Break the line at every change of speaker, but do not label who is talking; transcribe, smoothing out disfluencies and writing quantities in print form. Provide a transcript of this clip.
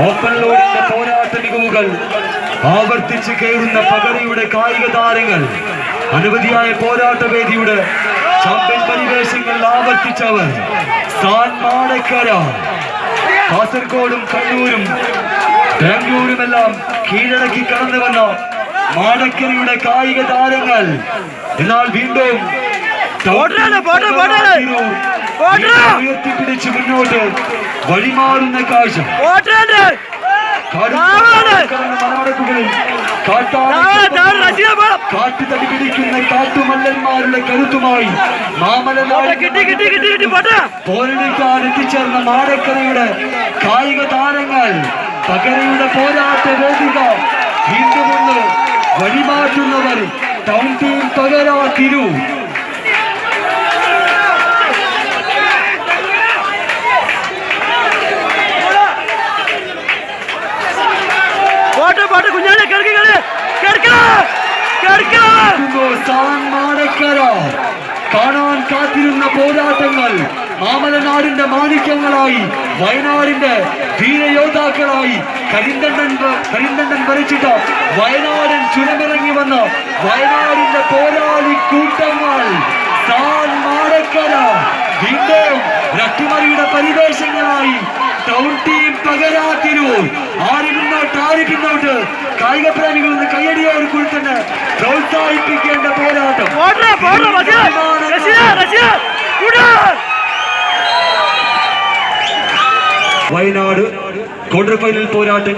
open ലോഡിന്റെ പോരാട്ട മികവുകൾ ആവർത്തിച്ച് കയറുന്ന പകരയുടെ കായിക താരങ്ങൾ അനവധിയായ പോരാട്ടവേദിയുടെ ചാമ്പ്യൻ പരിവേഷങ്ങൾ ആവർത്തിച്ചവർ മാടക്കര കാസർഗോഡും കണ്ണൂരും ബാംഗ്ലൂരുമെല്ലാം കീഴടക്കി കടന്നു വന്ന മാടക്കരയുടെ കായിക താരങ്ങൾ എന്നാൽ വീണ്ടും ഉയർത്തിപ്പിടിച്ച് മുന്നോട്ട് വഴിമാറുന്ന കാഴ്ച മലമടക്കുകളിൽ കാട്ടുതടി പിടിക്കുന്ന കാട്ടുമല്ലന്മാരുടെ കരുത്തുമായി പോരടിക്കാൻ എത്തിച്ചേർന്ന മാടക്കരയുടെ കായിക താരങ്ങൾ പകരയുടെ പോരാട്ട വേദിക വീണ്ടും ഒന്ന് വഴിമാറ്റുന്നവർ ടൗൺ ടീം പകര തിരു കാണാൻ കാത്തിരുന്ന പോരാട്ടങ്ങൾ മാമലനാടിന്റെ മാണിക്യങ്ങളായി വയനാടിന്റെ വീരയോദ്ധാക്കളായി കരിന്തണ്ടൻ ഭരിച്ചിട്ട വയനാടൻ ചുരമിറങ്ങി വന്ന വയനാടിന്റെ പോരാളി കൂട്ടങ്ങൾ മാടക്കര വീണ്ടും രട്ടുമറിയുടെ പരിവേഷങ്ങളായി ടൗൺ ടീം പകരാത്തിരൂർ ആര് പിന്നോട്ട് കായിക പ്രേമികളിൽ നിന്ന് കയ്യടിയോട് കൂടി തന്നെ പ്രോത്സാഹിപ്പിക്കേണ്ട പോരാട്ടം വയനാട് ക്വാർട്ടർ ഫൈനൽ പോരാട്ടം